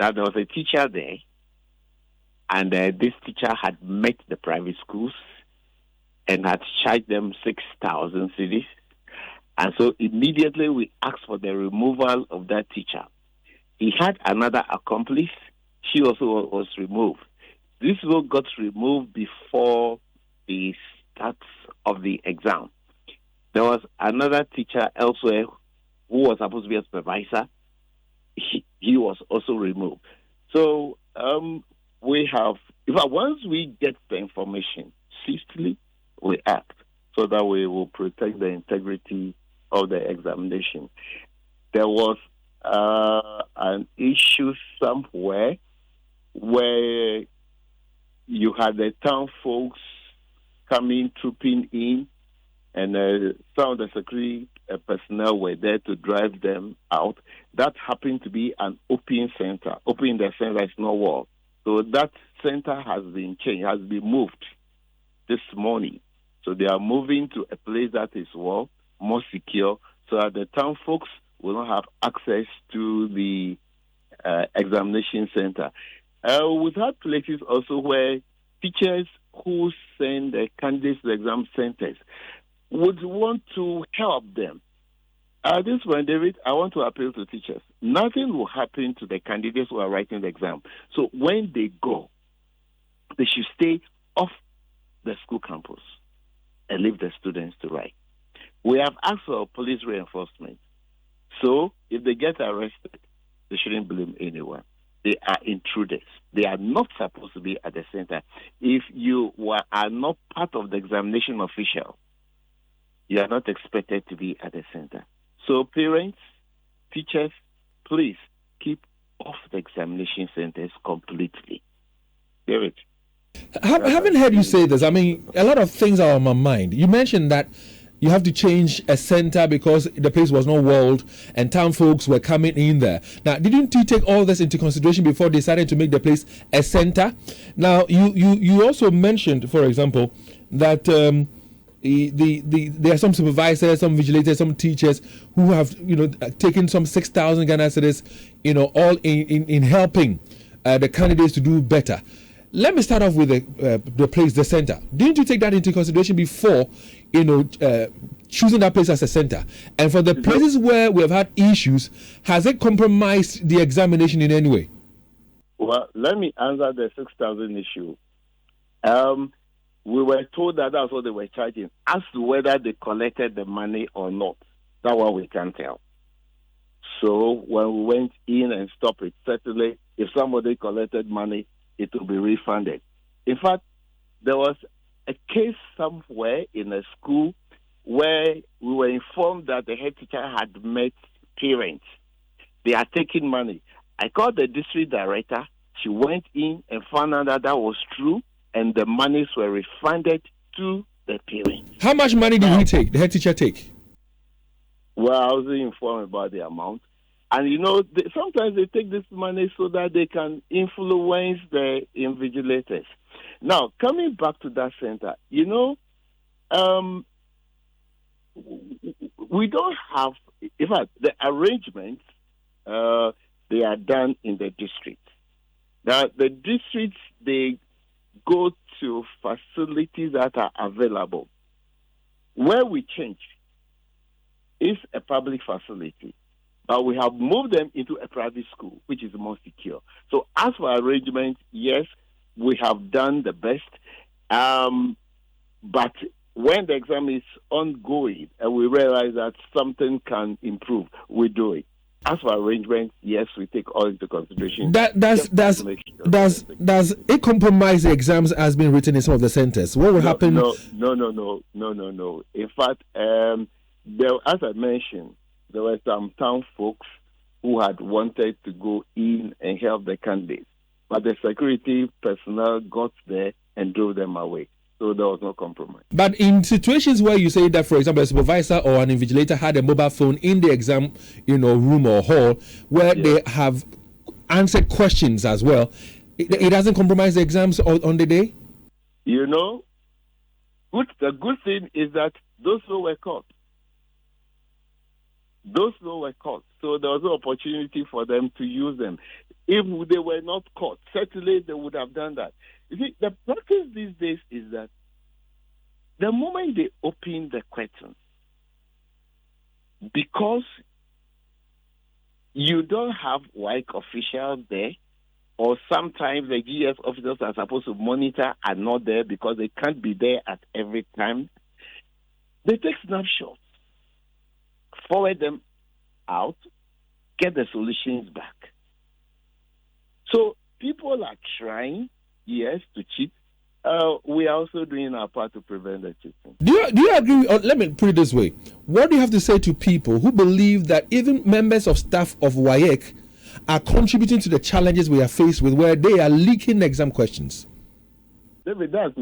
that there was a teacher there, and this teacher had met the private schools and had charged them 6,000 cedis. And so immediately we asked for the removal of that teacher. He had another accomplice. She also was removed. This role got removed before the start of the exam. There was another teacher elsewhere who was supposed to be a supervisor. He was also removed. So we have, once we get the information, swiftly we act so that we will protect the integrity of the examination. There was an issue somewhere where you had the town folks coming, trooping in, and some of the security personnel were there to drive them out. That happened to be an open center. Open in the sense there is no wall. So that center has been changed, has been moved this morning. So they are moving to a place that is more secure, so that the town folks will not have access to the examination center. We've had places also where teachers who send the candidates to the exam centers would want to help them. At this point, David, I want to appeal to teachers. Nothing will happen to the candidates who are writing the exam. So when they go, they should stay off the school campus and leave the students to write. We have asked for police reinforcement. So if they get arrested, they shouldn't blame anyone. They are intruders. They are not supposed to be at the center. If you are not part of the examination official, you are not expected to be at the center. So parents, teachers, please keep off the examination centers completely. David. Haven't heard you say this. I mean, a lot of things are on my mind. You mentioned that you have to change a center because the place was not walled and town folks were coming in there. Now, didn't you take all this into consideration before deciding to make the place a center? Now, you also mentioned, for example, that there are some supervisors, some vigilators, some teachers who have taken some 6,000 Ghana cedis, all in helping the candidates to do better. Let me start off with the place, the center. Didn't you take that into consideration before, choosing that place as a center? And for the places where we have had issues, has it compromised the examination in any way? Well, let me answer the 6,000 issue. We were told that that's what they were charging. As to whether they collected the money or not, that's what we can't tell. So when we went in and stopped it, certainly if somebody collected money, it will be refunded. In fact, there was a case somewhere in a school where we were informed that the head teacher had met parents. They are taking money. I called the district director. She went in and found out that was true, and the monies were refunded to the parents. How much money did he take, the head teacher take? Well, I wasn't informed about the amount. And, sometimes they take this money so that they can influence the invigilators. Now, coming back to that center, we don't have, in fact, the arrangements, they are done in the district. Now, the districts, they go to facilities that are available. Where we change is a public facility. But we have moved them into a private school, which is more secure. So as for arrangements, yes, we have done the best. But when the exam is ongoing and we realize that something can improve, we do it. As for arrangements, yes, we take all into consideration. Does it compromise the exams as been written in some of the centers? What will happen? No. In fact, as I mentioned, there were some town folks who had wanted to go in and help the candidates, but the security personnel got there and drove them away. So there was no compromise. But in situations where you say that, for example, a supervisor or an invigilator had a mobile phone in the exam, room or hall, where they have answered questions as well, it doesn't compromise the exams on the day? The good thing is that those who were caught. So there was no opportunity for them to use them. If they were not caught, certainly they would have done that. You see, the practice these days is that the moment they open the curtain, because you don't have WAEC officials there, or sometimes the GS officers are supposed to monitor are not there because they can't be there at every time, they take snapshots, forward them out, get the solutions back. So people are trying, yes, to cheat. We are also doing our part to prevent the cheating. Do you agree? Let me put it this way. What do you have to say to people who believe that even members of staff of WAEC are contributing to the challenges we are faced with, where they are leaking exam questions? David, that's